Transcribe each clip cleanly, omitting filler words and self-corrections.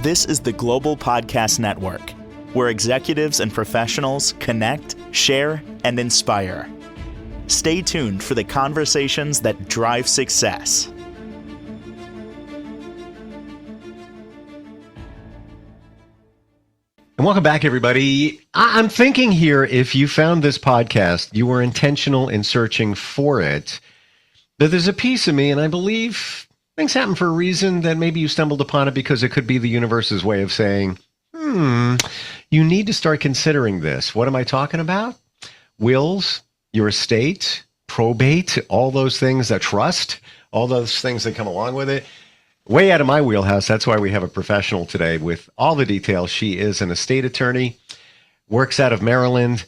This is the Global Podcast Network, where executives and professionals connect, share, and inspire. Stay tuned for the conversations that drive success. And welcome back, everybody. I'm thinking here, if you found this podcast, you were intentional in searching for it, that there's a piece of me, and I believe things happen for a reason, that maybe you stumbled upon it because it could be the universe's way of saying, you need to start considering this. What am I talking about? Wills, your estate, probate, all those things, that trust, all those things that come along with it. Way out of my wheelhouse. That's why we have a professional today with all the details. She is an estate attorney, works out of Maryland,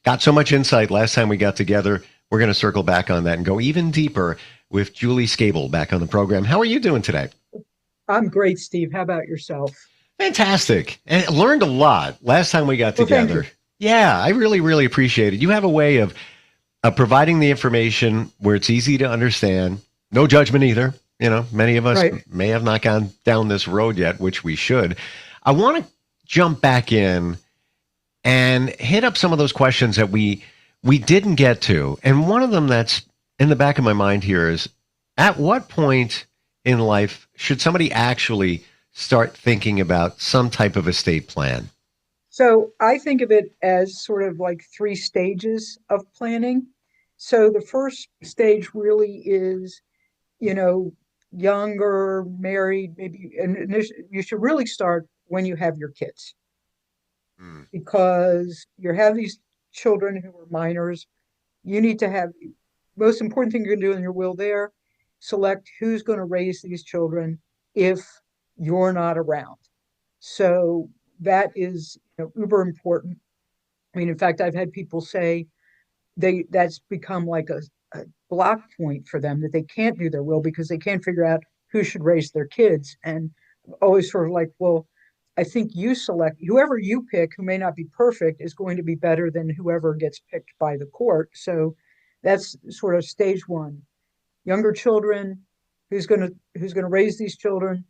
got so much insight last time we got together. We're going to circle back on that and go even deeper with Julie Schejbal back on the program. How are you doing today? I'm great, Steve. How about yourself? Fantastic. And learned a lot last time we got together. Thank you. Yeah, I really, really appreciate it. You have a way of providing the information where it's easy to understand. No judgment either. You know, many of us may have not gone down this road yet, which we should. I want to jump back in and hit up some of those questions that we didn't get to. And one of them that's in the back of my mind here is, at what point in life should somebody actually start thinking about some type of estate plan? So I think of it as sort of like 3 stages of planning. So the first stage really is, younger, married, maybe, and you should really start when you have your kids, because you have these children who are minors. You need to have, most important thing you're going to do in your will there, select who's going to raise these children if you're not around. So that is uber important. I mean, in fact, I've had people say that's become like a block point for them, that they can't do their will because they can't figure out who should raise their kids. And always sort of like, well, I think you select whoever you pick, who may not be perfect, is going to be better than whoever gets picked by the court. So that's sort of stage 1. Younger children, who's going to raise these children?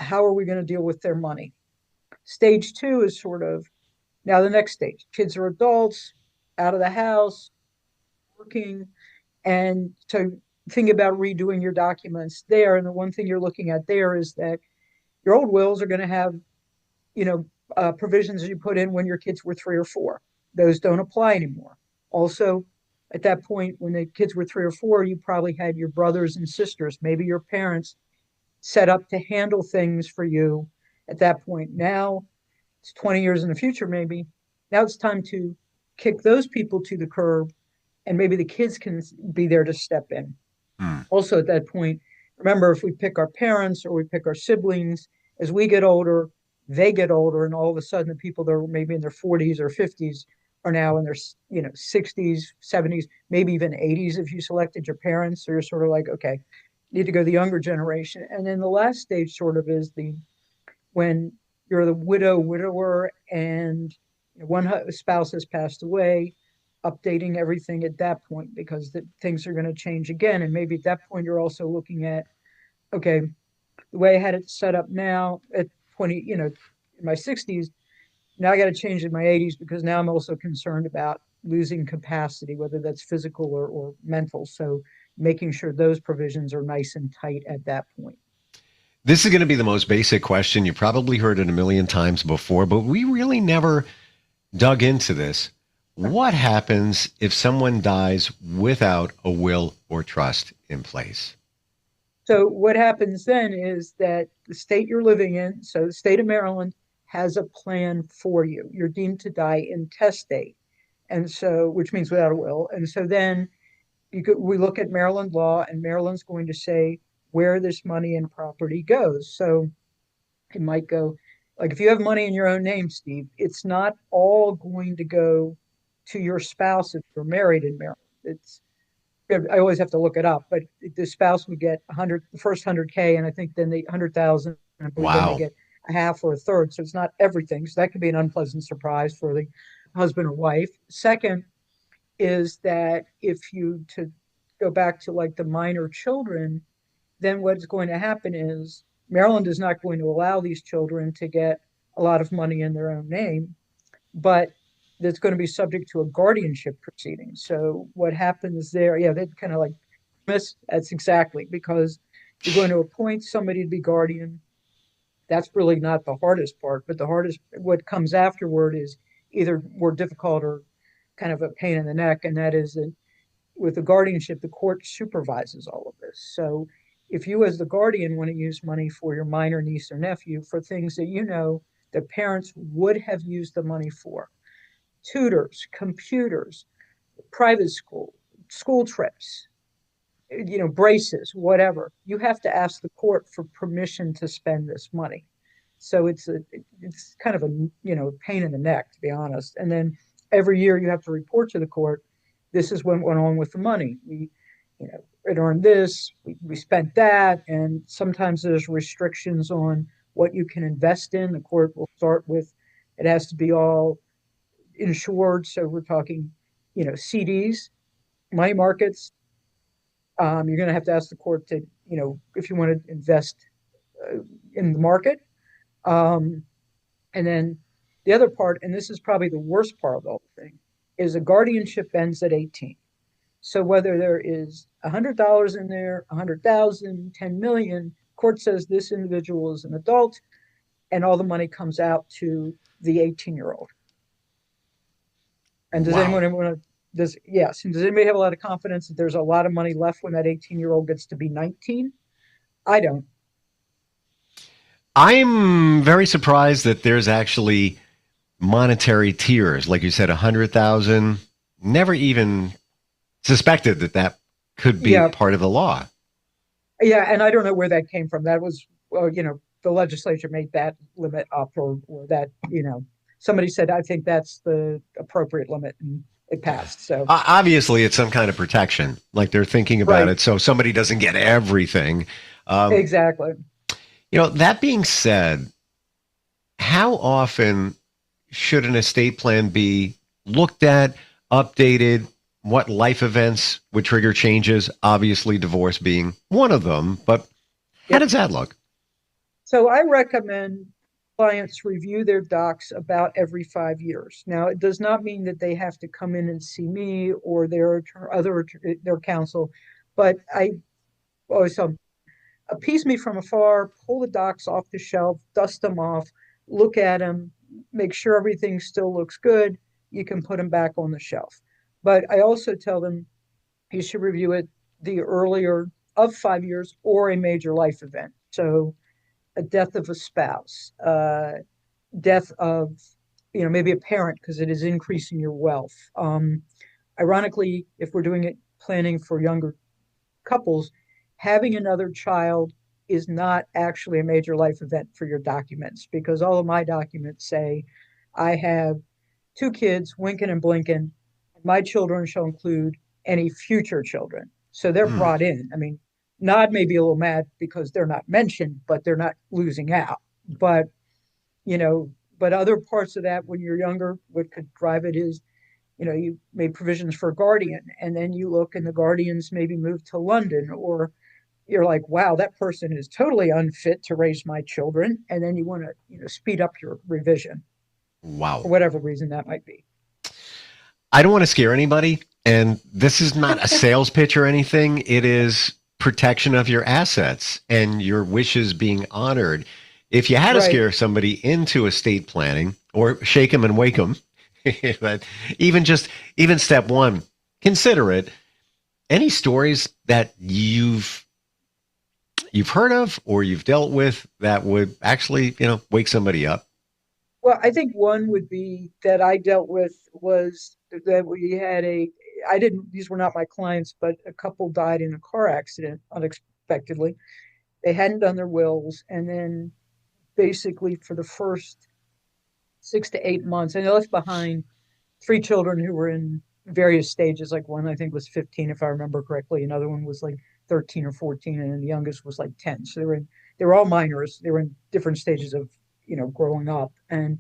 How are we going to deal with their money? Stage 2 is sort of now the next stage. Kids are adults, out of the house, working, and to think about redoing your documents there. And the one thing you're looking at there is that your old wills are going to have, provisions that you put in when your kids were 3 or 4. Those don't apply anymore. Also, at that point, when the kids were 3 or 4, you probably had your brothers and sisters, maybe your parents, set up to handle things for you at that point. Now, it's 20 years in the future, maybe. Now it's time to kick those people to the curb, and maybe the kids can be there to step in. Also, at that point, remember, if we pick our parents or we pick our siblings, as we get older, they get older, and all of a sudden the people that are maybe in their 40s or 50s are now in their 60s, 70s, maybe even 80s if you selected your parents. So you're sort of like, okay, need to go the younger generation. And then the last stage sort of is when you're the widower, and one spouse has passed away, updating everything at that point, because things are going to change again. And maybe at that point, you're also looking at, okay, the way I had it set up now at 20, in my 60s, now I got to change in my 80s, because now I'm also concerned about losing capacity, whether that's physical or mental. So making sure those provisions are nice and tight at that point. This is going to be the most basic question. You probably heard it a million times before, but we really never dug into this. What happens if someone dies without a will or trust in place? So what happens then is that the state you're living in, so the state of Maryland, has a plan for you. You're deemed to die intestate, and so, which means without a will. And so then we look at Maryland law, and Maryland's going to say where this money and property goes. So it might go, like if you have money in your own name, Steve, it's not all going to go to your spouse if you're married in Maryland. I always have to look it up, but the spouse would get the first 100K, and I think then the 100,000, and then they get a half or a third. So it's not everything. So that could be an unpleasant surprise for the husband or wife. Second is that to go back to like the minor children, then what's going to happen is Maryland is not going to allow these children to get a lot of money in their own name, but that's going to be subject to a guardianship proceeding. So what happens there? Yeah, they kind of like miss. That's exactly because you're going to appoint somebody to be guardian. That's really not the hardest part, but the hardest, what comes afterward is either more difficult or kind of a pain in the neck, and that is that with the guardianship, the court supervises all of this. So if you, as the guardian, want to use money for your minor niece or nephew for things that you know that parents would have used the money for, tutors, computers, private school, school trips, braces, whatever, you have to ask the court for permission to spend this money. So it's kind of a pain in the neck, to be honest. And then every year you have to report to the court, this is what went on with the money. It earned this, we spent that, and sometimes there's restrictions on what you can invest in. The court will start with it has to be all insured. So we're talking, CDs, money markets. You're going to have to ask the court to, if you want to invest in the market. And then the other part, and this is probably the worst part of the whole thing, is a guardianship ends at 18. So whether there is $100 in there, 100,000, 10 million, court says this individual is an adult, and all the money comes out to the 18-year-old. And does anyone want to? Yes. And does anybody have a lot of confidence that there's a lot of money left when that 18-year-old gets to be 19? I don't. I'm very surprised that there's actually monetary tiers. Like you said, 100,000. Never even suspected that could be part of the law. Yeah, and I don't know where that came from. That was, the legislature made that limit up, or that, somebody said, I think that's the appropriate limit, and it passed. So obviously it's some kind of protection, like they're thinking about it so somebody doesn't get everything. Exactly. That being said, how often should an estate plan be looked at, updated? What life events would trigger changes? Obviously, divorce being one of them, but how does that look? So I recommend clients review their docs about every 5 years. Now, it does not mean that they have to come in and see me or their counsel, but I always tell them, appease me from afar, pull the docs off the shelf, dust them off, look at them, make sure everything still looks good. You can put them back on the shelf. But I also tell them you should review it the earlier of 5 years or a major life event. So a death of a spouse, death of, maybe a parent, because it is increasing your wealth. Ironically, if we're doing it planning for younger couples, having another child is not actually a major life event for your documents, because all of my documents say I have 2 kids, winking and blinking. My children shall include any future children. So they're brought in. I mean, Nod may be a little mad because they're not mentioned, but they're not losing out. But, but other parts of that when you're younger, what could drive it is, you made provisions for a guardian, and then you look and the guardians maybe move to London, or you're like, wow, that person is totally unfit to raise my children. And then you want to, speed up your revision. Wow. For whatever reason that might be. I don't want to scare anybody, and this is not a sales pitch or anything. It is protection of your assets and your wishes being honored. If you had to scare somebody into estate planning or shake them and wake them, but even step one, consider it. Any stories that you've heard of or you've dealt with that would actually, wake somebody up? Well, I think one would be that I dealt with was that we had these were not my clients, but a couple died in a car accident unexpectedly. They hadn't done their wills. And then basically for the first 6 to 8 months, and they left behind 3 children who were in various stages. Like one, I think, was 15, if I remember correctly. Another one was like 13 or 14, and then the youngest was like 10. So they were all minors. They were in different stages of, growing up. And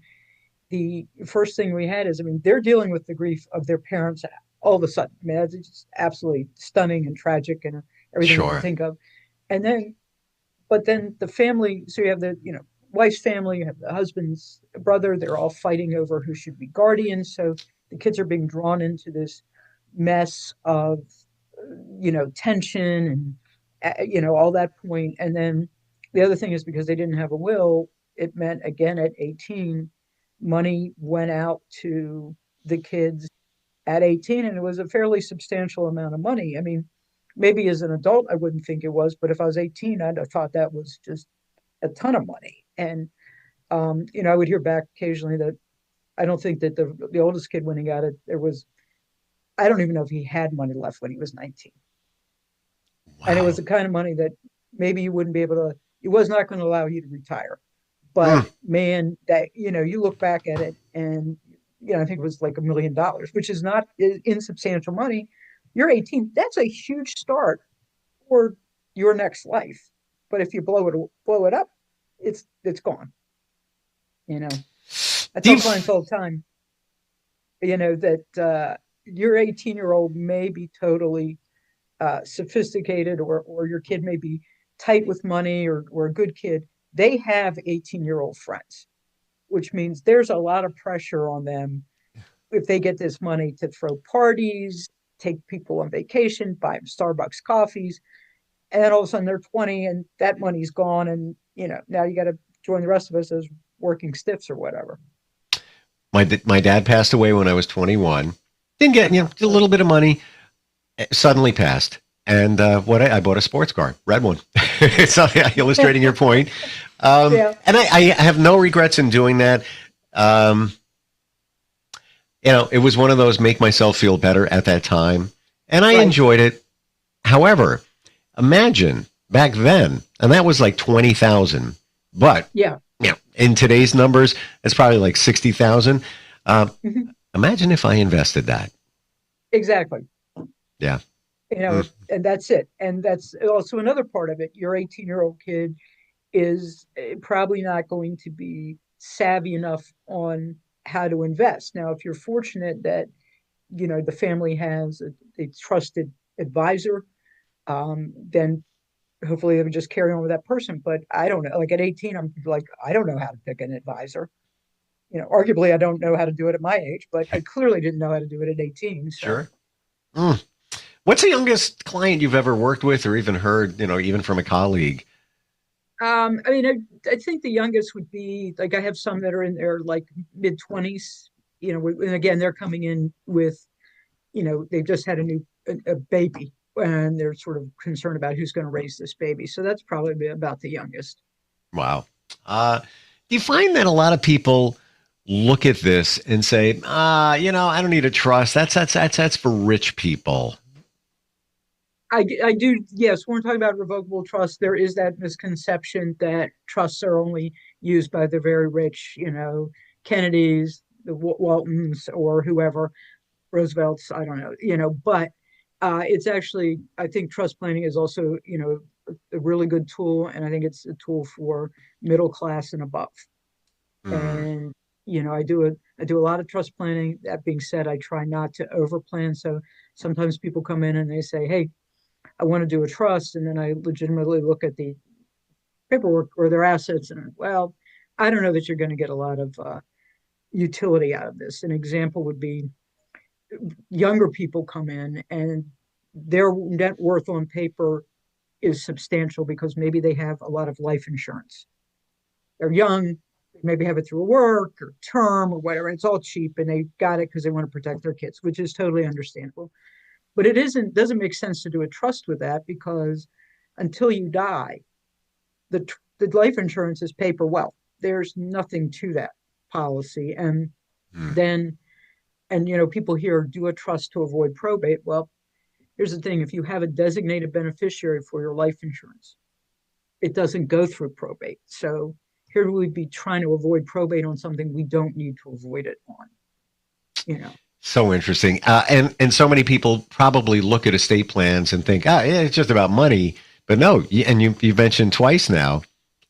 the first thing we had is, they're dealing with the grief of their parents all of a sudden. It's just absolutely stunning and tragic and everything you can think of. And then But then the family, so you have the, wife's family, you have the husband's brother, they're all fighting over who should be guardians. So the kids are being drawn into this mess of, tension and, all that point. And then the other thing is because they didn't have a will, it meant again at 18, money went out to the kids at 18, and it was a fairly substantial amount of money. I mean, maybe as an adult, I wouldn't think it was, but if I was 18, I'd have thought that was just a ton of money. And, I would hear back occasionally that I don't think that the oldest kid, when he got it, I don't even know if he had money left when he was 19. Wow. And it was the kind of money that maybe you wouldn't be able to, it was not going to allow you to retire. But man, that, you look back at it and, I think it was like $1 million, which is not insubstantial money. You're 18. That's a huge start for your next life. But if you blow it up, it's gone. I tell clients all the time, that your 18-year-old may be totally sophisticated, or your kid may be tight with money, or a good kid. They have 18-year-old friends, which means there's a lot of pressure on them if they get this money to throw parties, take people on vacation, buy them Starbucks coffees, and then all of a sudden they're 20 and that money's gone, and now you got to join the rest of us as working stiffs or whatever. My dad passed away when I was 21. Didn't get a little bit of money. Suddenly passed, and I bought a sports car, red one. It's illustrating your point. Yeah. And I have no regrets in doing that. It was one of those make myself feel better at that time, and I enjoyed it. However, imagine back then, and that was like 20,000. But in today's numbers, it's probably like 60,000. Imagine if I invested that. Exactly. Yeah. And that's it. And that's also another part of it. Your 18-year-old kid is probably not going to be savvy enough on how to invest. Now, if you're fortunate that, the family has a trusted advisor, then hopefully they would just carry on with that person. But I don't know. Like at 18, I'm like, I don't know how to pick an advisor. Arguably, I don't know how to do it at my age, but I clearly didn't know how to do it at 18. So. Sure. What's the youngest client you've ever worked with, or even heard, even from a colleague? I mean, I think the youngest would be, like, I have some that are in their like mid-20s, and again, they're coming in with, they've just had a baby, and they're sort of concerned about who's going to raise this baby. So that's probably about the youngest. Wow. Do you find that a lot of people look at this and say, I don't need a trust. That's for rich people? I do. Yes. When we're talking about revocable trust, there is that misconception that trusts are only used by the very rich, Kennedys, the Waltons, or whoever, Roosevelt's, I don't know, but it's actually, I think trust planning is also, a really good tool. And I think it's a tool for middle class and above. And, I do a lot of trust planning. That being said, I try not to over plan. So sometimes people come in and they say, hey, I want to do a trust. And then I legitimately look at the paperwork or their assets and, well, I don't know that you're going to get a lot of utility out of this. An example would be younger people come in and their net worth on paper is substantial because maybe they have a lot of life insurance. They're young, maybe have it through work or term or whatever. It's all cheap and they got it because they want to protect their kids, which is totally understandable. But it doesn't make sense to do a trust with that because until you die, the life insurance is paper wealth. There's nothing to that policy. And then, people here do a trust to avoid probate. Well, here's the thing. If you have a designated beneficiary for your life insurance, it doesn't go through probate. So here we'd be trying to avoid probate on something we don't need to avoid it on, So interesting. And so many people probably look at estate plans and think, it's just about money. But no, and you mentioned twice now,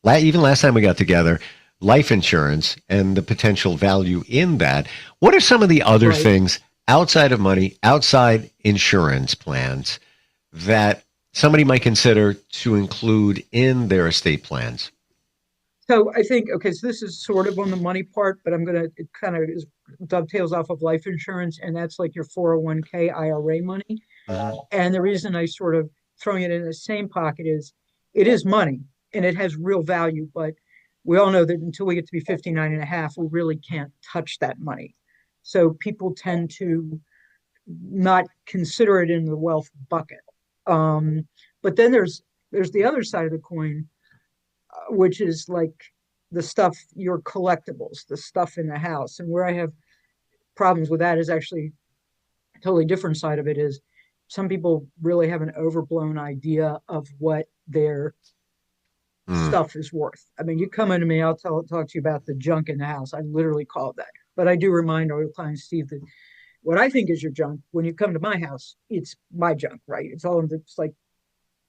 even last time we got together, life insurance and the potential value in that. What are some of the other things outside of money, outside insurance plans that somebody might consider to include in their estate plans? So I think, okay, so this is sort of on the money part, but it kind of dovetails off of life insurance, and that's like your 401k IRA money. Mhm. And the reason I sort of throwing it in the same pocket is it is money and it has real value, but we all know that until we get to be 59 and a half, we really can't touch that money. So people tend to not consider it in the wealth bucket. But then there's the other side of the coin, which is like the stuff, your collectibles, the stuff in the house. And where I have problems with that is actually a totally different side of it is some people really have an overblown idea of what their Mm. stuff is worth. I mean, you come into me, talk to you about the junk in the house. I literally call it that. But I do remind our client Steve that what I think is your junk, when you come to my house, it's my junk, right? It's like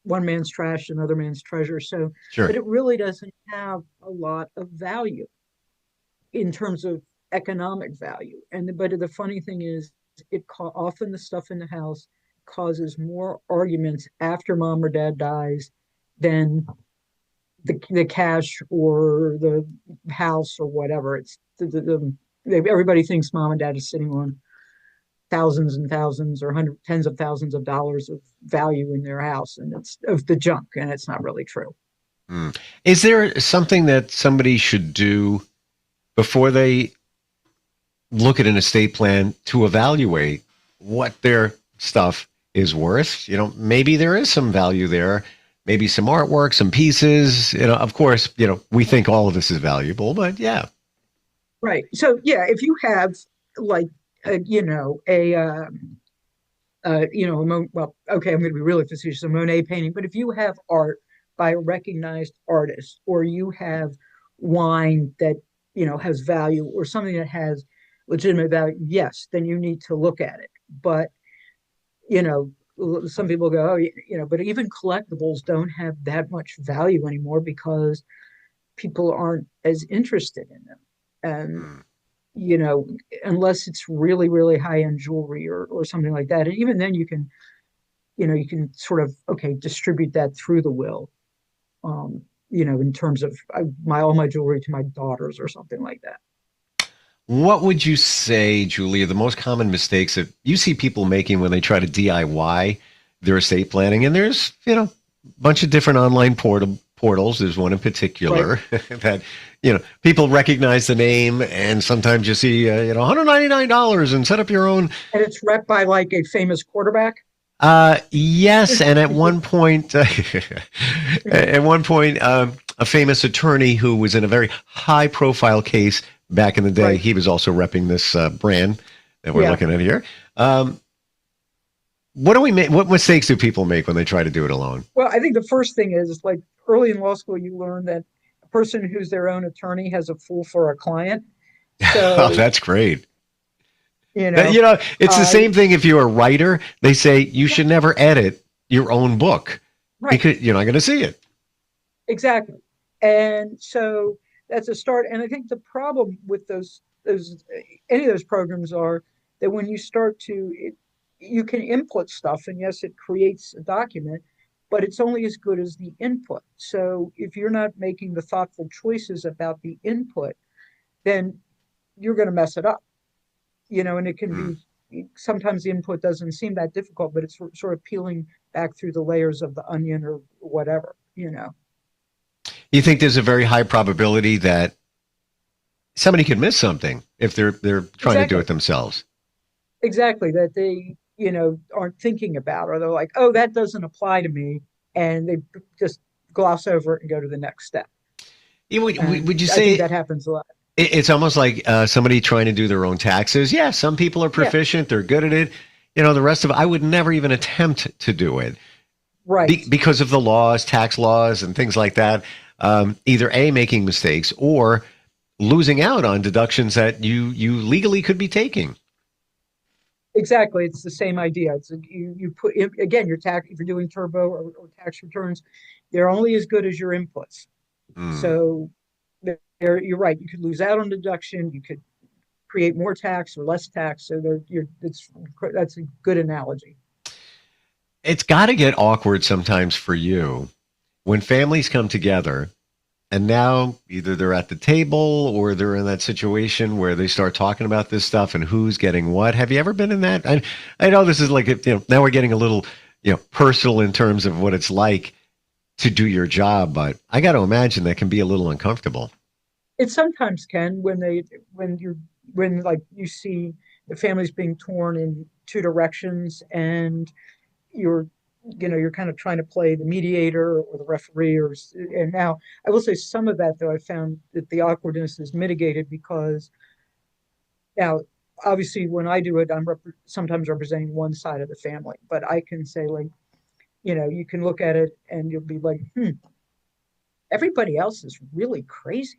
one man's trash, another man's treasure. So, but Sure. it really doesn't have a lot of value in terms of economic value. But the funny thing is, often the stuff in the house causes more arguments after mom or dad dies than the cash or the house or whatever. It's everybody thinks mom and dad is sitting on thousands and thousands or tens of thousands of dollars of value in their house, and it's of the junk, and it's not really true. Mm. Is there something that somebody should do before they look at an estate plan to evaluate what their stuff is worth? Maybe there is some value there, maybe some artwork, some pieces. Of course, we think all of this is valuable, but yeah. Right. So yeah, if you have like well, okay, I'm going to be really facetious, a Monet painting, but if you have art by a recognized artist, or you have wine that, has value, or something that has legitimate value, yes, then you need to look at it. But, you know, some people go, but even collectibles don't have that much value anymore because people aren't as interested in them. And Mm. you know, unless it's really, really high end jewelry or something like that. And even then you can sort of, okay, distribute that through the will, in terms of all my jewelry to my daughters or something like that. What would you say, Julia, the most common mistakes that you see people making when they try to DIY their estate planning? And there's, a bunch of different online portals. There's one in Right. particular that, people recognize the name, and sometimes you see, $199 and set up your own. And it's rep by like a famous quarterback. Yes, and at one point, a famous attorney who was in a very high-profile case back in the day, Right. he was also repping this brand that we're Yeah. looking at here. What do we make? What mistakes do people make when they try to do it alone? Well, I think the first thing is like early in law school, you learn that a person who's their own attorney has a fool for a client. Oh, So, that's great. you That, know, it's the uh, same thing if you're a writer. They say you should never edit your own book right. because you're not going to see it. Exactly. And so that's a start. And I think the problem with those any of those programs are that when you start you can input stuff, and yes, it creates a document, but it's only as good as the input. So if you're not making the thoughtful choices about the input, then you're going to mess it up. And it can Hmm. be sometimes the input doesn't seem that difficult, but it's sort of peeling back through the layers of the onion or whatever. You think there's a very high probability that somebody could miss something if they're trying to do Exactly. it themselves. Exactly, that they aren't thinking about, or they're like, oh, that doesn't apply to me, and they just gloss over it and go to the next step. Would And you I think say that happens a lot. it's almost like somebody trying to do their own taxes? Yeah, some people are Yeah. proficient; they're good at it. The rest of I would never even attempt to do it Right. because of the laws, tax laws, and things like that. Either A, making mistakes, or losing out on deductions that you legally could be taking. Exactly, it's the same idea. You put again, your tax, if you're doing turbo or tax returns, they're only as good as your inputs. Hmm. So you're right, you could lose out on deduction, you could create more tax or less tax. So that's a good analogy. It's got to get awkward sometimes for you when families come together and now either they're at the table or they're in that situation where they start talking about this stuff and who's getting what. Have you ever been in that? I know this is like, now we're getting a little, personal in terms of what it's like to do your job, but I got to imagine that can be a little uncomfortable. It sometimes can when like you see the families being torn in two directions, and you're you're kind of trying to play the mediator or the referee, and now I will say some of that, though, I found that the awkwardness is mitigated because now obviously when I do it, sometimes representing one side of the family, but I can say, like, you can look at it and you'll be like, everybody else is really crazy.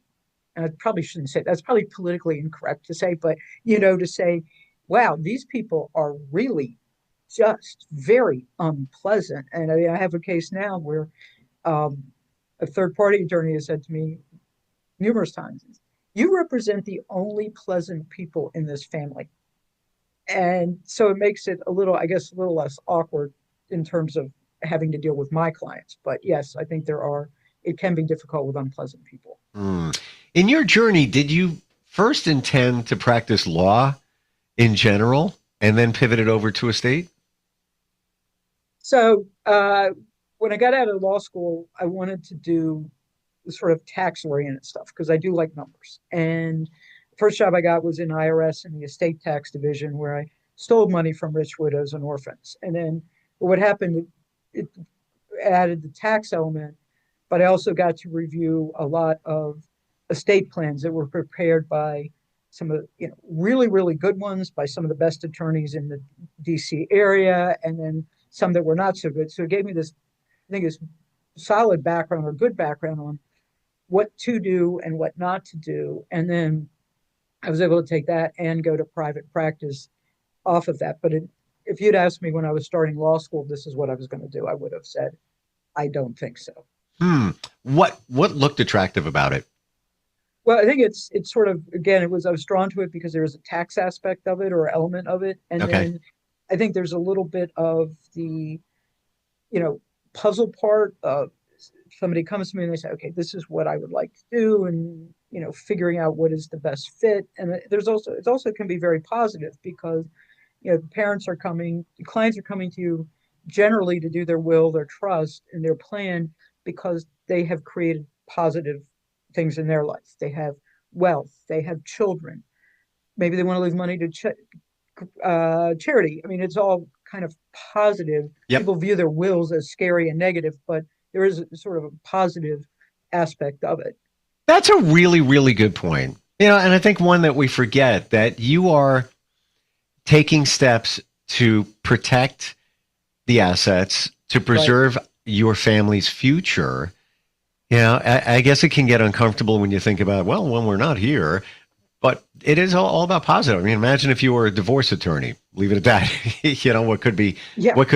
And I probably shouldn't say that's probably politically incorrect to say, but to say, wow, these people are really just very unpleasant. And I have a case now where um, a third party attorney has said to me numerous times, you represent the only pleasant people in this family. And so it makes it a little, I guess, a little less awkward in terms of having to deal with my clients. But yes, I think it can be difficult with unpleasant people. Mm. In your journey, did you first intend to practice law in general and then pivot it over to estate? So when I got out of law school, I wanted to do the sort of tax oriented stuff because I do like numbers. And the first job I got was in IRS in the estate tax division, where I stole money from rich widows and orphans. And then what happened, it added the tax element, but I also got to review a lot of estate plans that were prepared by some of really, really good ones by some of the best attorneys in the DC area, and then some that were not so good. So it gave me this, I think, this solid background or good background on what to do and what not to do. And then I was able to take that and go to private practice off of that. But if you'd asked me when I was starting law school, this is what I was going to do, I would have said, I don't think so. What looked attractive about it? Well, I think it's sort of, again, I was drawn to it because there was a tax aspect of it or element of it. And then I think there's a little bit of the, puzzle part of somebody comes to me and they say, okay, this is what I would like to do. And, figuring out what is the best fit. And it also can be very positive because, clients are coming to you generally to do their will, their trust, and their plan because they have created positive things in their life. They have wealth, they have children. Maybe they want to leave money to charity. I mean, it's all kind of positive. Yep. People view their wills as scary and negative, but there is sort of a positive aspect of it. That's a really, really good point. And I think one that we forget, that you are taking steps to protect the assets, to preserve your family's future. I guess it can get uncomfortable when you think about, well, when we're not here, but it is all about positive. I mean, imagine if you were a divorce attorney, leave it at that, what could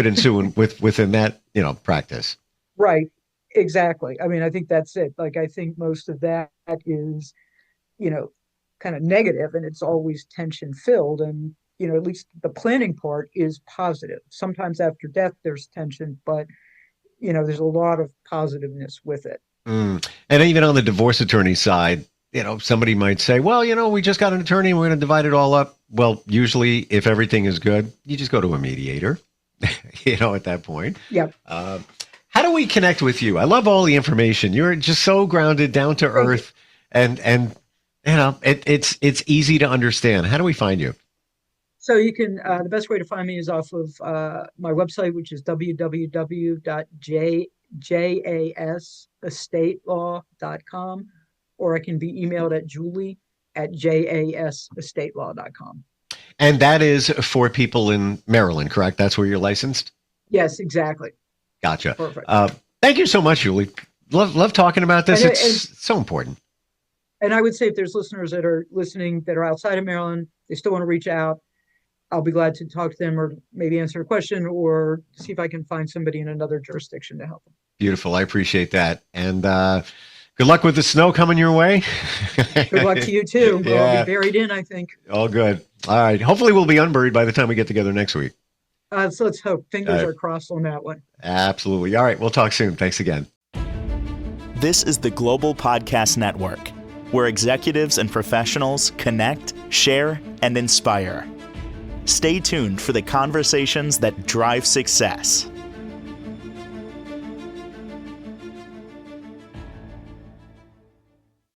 ensue within that, practice. Right. Exactly. I mean, I think that's it. Like, I think most of that is, kind of negative, and it's always tension filled. And, at least the planning part is positive. Sometimes after death, there's tension, but, there's a lot of positiveness with it. And even on the divorce attorney side, somebody might say, well, we just got an attorney and we're going to divide it all up. Well, usually if everything is good, you just go to a mediator, at that point. Yeah. How do we connect with you? I love all the information. You're just so grounded, down to earth, and it's easy to understand. How do we find you? So you can, the best way to find me is off of my website, which is www.jasestelaw.com, or I can be emailed at julie@jasestelaw.com. And that is for people in Maryland, correct? That's where you're licensed? Yes, exactly. Gotcha. Perfect. Thank you so much, Julie. Love talking about this. It's so important. And I would say if there's listeners that are listening that are outside of Maryland, they still want to reach out, I'll be glad to talk to them or maybe answer a question or see if I can find somebody in another jurisdiction to help them. Beautiful. I appreciate that. And good luck with the snow coming your way. Good luck to you too. We'll all be buried in, I think. All good. All right. Hopefully we'll be unburied by the time we get together next week. So let's hope. Fingers are crossed on that one. Absolutely. All right. We'll talk soon. Thanks again. This is the Global Podcast Network, where executives and professionals connect, share, and inspire. Stay tuned for the conversations that drive success.